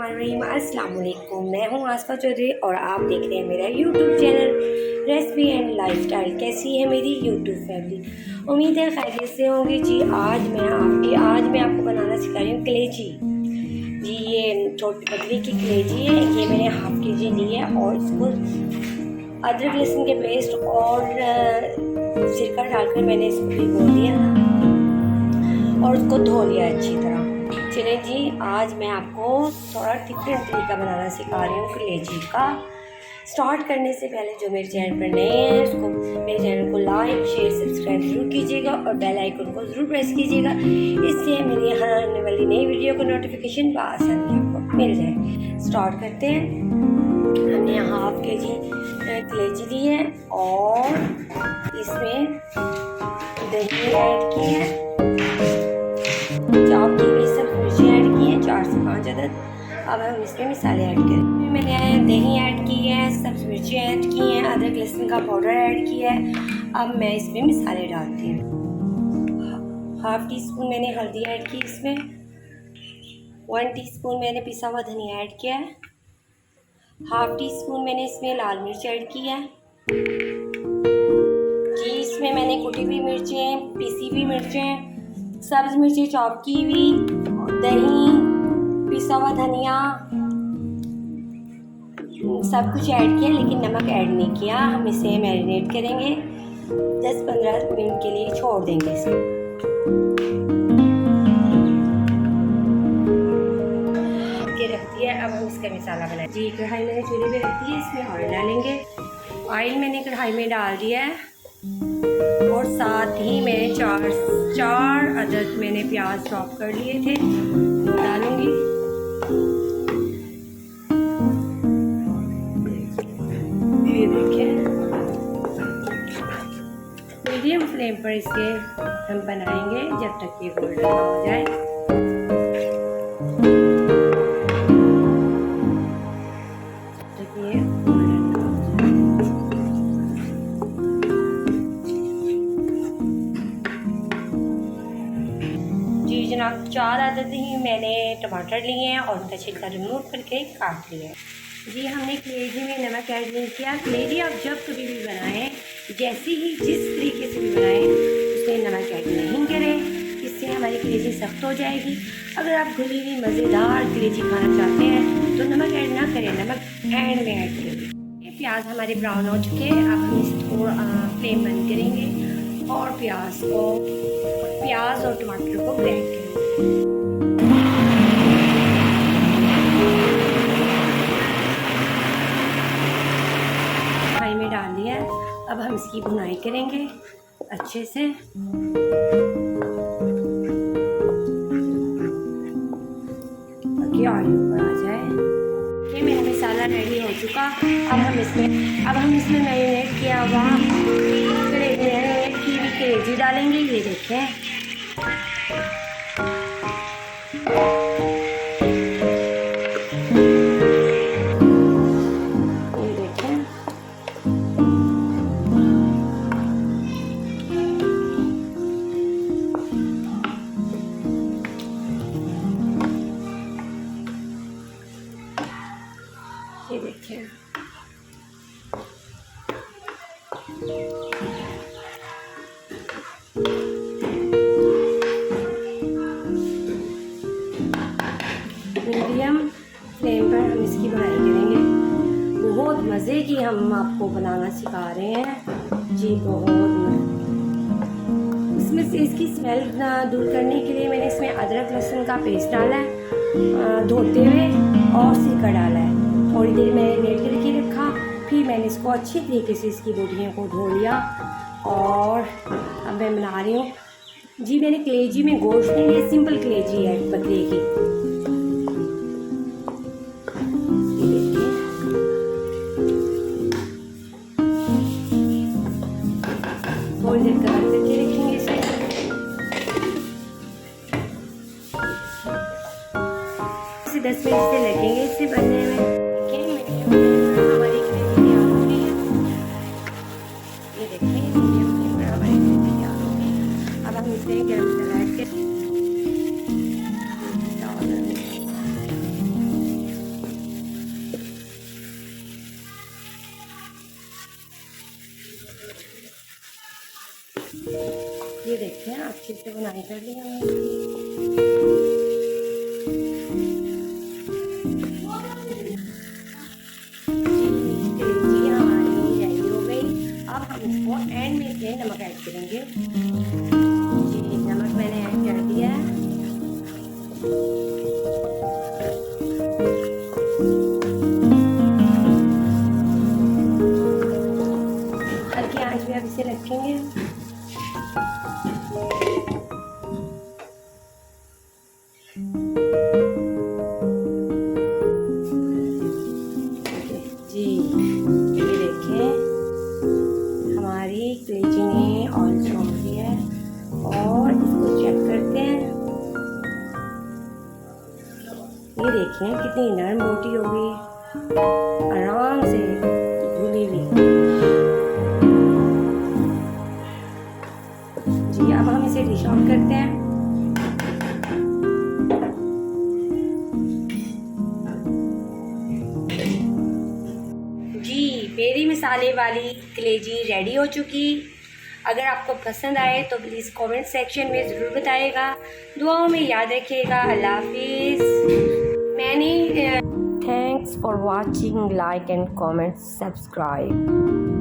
बिस्मिल्लाहिर्रहमानिर्रहीम। अस्सलाम वालेकुम। मैं हूँ आसफ़ा चौधरी और आप देख रहे हैं मेरा YouTube channel recipe and lifestyle. कैसी है मेरी यूट्यूब फैमिली? उम्मीद है खैरियत से होंगी जी। आज मैं आपको बनाना सिखा रही हूँ कलेजी जी। ये छोटी बकरी की कलेजी है। ये मैंने हाफ केजी ली है और इसको अदरक लहसुन के पेस्ट और सिरका डालकर मैंने इसको भिगो दिया और उसको धो लिया अच्छी तरह। चलिए जी, आज मैं आपको थोड़ा डिफरेंट तरीका बनाना सिखा रही हूँ कलेजी का। स्टार्ट करने से पहले जो मेरे चैनल पर नए हैं उसको मेरे चैनल को लाइक शेयर सब्सक्राइब ज़रूर कीजिएगा और बेल आइकन को ज़रूर प्रेस कीजिएगा। इससे मेरी हर आने वाली नई वीडियो का नोटिफिकेशन बआसानी आपको मिल जाए। स्टार्ट करते हैं। हमने हाफ केजी कलेजी ली है और इसमें दही ऐड की है, चॉप की हुई सब मिर्ची ऐड की है 4 से 5 अदद। अब हम इसमें मसाले ऐड करें। मैंने दही ऐड की है, सब्ज़ मिर्ची ऐड की है, अदरक लहसुन का पाउडर ऐड किया है। अब मैं इसमें मसाले डालती हूँ। हाफ टी स्पून मैंने हल्दी ऐड की इसमें, 1 टीस्पून मैंने पिसा हुआ धनिया ऐड किया है, हाफ टी स्पून मैंने इसमें लाल मिर्च ऐड की है जी। इसमें मैंने कुटी हुई मिर्चें, पिसी हुई मिर्चें, सब्ज़ मिर्ची चॉप की हुई, दही, पिसा हुआ धनिया सब कुछ ऐड किया, लेकिन नमक ऐड नहीं किया। हम इसे मैरिनेट करेंगे, 10-15 मिनट के लिए छोड़ देंगे इसे। के रख दिया। अब हम इसका मसाला बनाएं जी। कढ़ाई मैंने चूल्हे पे रख दी है, इसमें ऑयल डालेंगे। ऑयल मैंने कढ़ाई में डाल दिया है और साथ ही मैंने चार अदद मैंने प्याज चॉप कर लिए थे वो डालूंगी। ये देखिए, मीडियम फ्लेम पर इसके हम बनाएंगे जब तक ये गोल्डन ना हो जाए। जी जनाब, 4 अदद ही मैंने टमाटर लिए हैं और उनका छिलका रिमूव करके काट लिया है जी। हमने कलेजी में नमक ऐड नहीं किया। कलेजी आप जब कभी भी बनाएं, जैसे ही जिस तरीके से भी बनाएं, उसमें नमक ऐड नहीं करें, इससे हमारी कलेजी सख्त हो जाएगी। अगर आप घुली हुई मज़ेदार कलेजी खाना चाहते हैं तो नमक ऐड ना करें, नमक एंड में ऐड करेंगे। ये प्याज हमारे ब्राउन हो चुके हैं। अब हम इसे थोड़ा फ्लेम बंद करेंगे और प्याज और टमाटर को ग्राइंड करेंगे। फ्राई में डाल दिया। अब हम इसकी भुनाई करेंगे अच्छे से। ताकि ऑयल ऊपर आ जाए। ये मेरा मसाला रेडी हो चुका। अब हम इसमें मैरिनेट किया हुआ कलेजी डालेंगे। ये देखें, ये देखिए। मीडियम फ्लेम पर हम इसकी बनाई करेंगे। बहुत मज़े की हम आपको बनाना सिखा रहे हैं जी। इसमें से इसकी स्मेल दूर करने के लिए मैंने इसमें अदरक लहसुन का पेस्ट डाला है धोते हुए और सिरका डाला है। थोड़ी देर मैंने लेट करके रखा, फिर मैंने इसको अच्छी तरीके से इसकी बोटियों को धो लिया और अब मैं बना रही हूँ जी। मैंने कलेजी में गोश्त नहीं लिया, सिंपल कलेजी है बकरी की। थोड़ी देर कवर करके रखेंगे इसे। इसे 10 मिनट से लगेंगे इसे बनने में। हमारी कलेजी तैयार हो गई है। ये देखिए, हमारी कलेजी तैयार हो गई। अब हम इसमें गरम मसाला ऐड कर ये देखते हैं अच्छे से बुनाई कर ली हमने इसकी। जी हमारी रेडी हो गई। अब हम इसको एंड में से नमक ऐड करेंगे। जी नमक मैंने ऐड कर दिया है। हल्की आंच पे अब इसे रखेंगे। जी ये देखें हमारी कलेजी ने ऑयल छोड़ दिया है और इसको चेक करते हैं। ये देखें कितनी नरम रोटी हो गई, आराम से घुली हुई। जी अब हम इसे डिश आउट करते हैं। जी मेरी मसाले वाली कलेजी रेडी हो चुकी। अगर आपको पसंद आए तो प्लीज़ कमेंट सेक्शन में ज़रूर बताइएगा। दुआओं में याद रखिएगा। अल्लाह हाफिज़। Thanks for watching, like and comment, subscribe.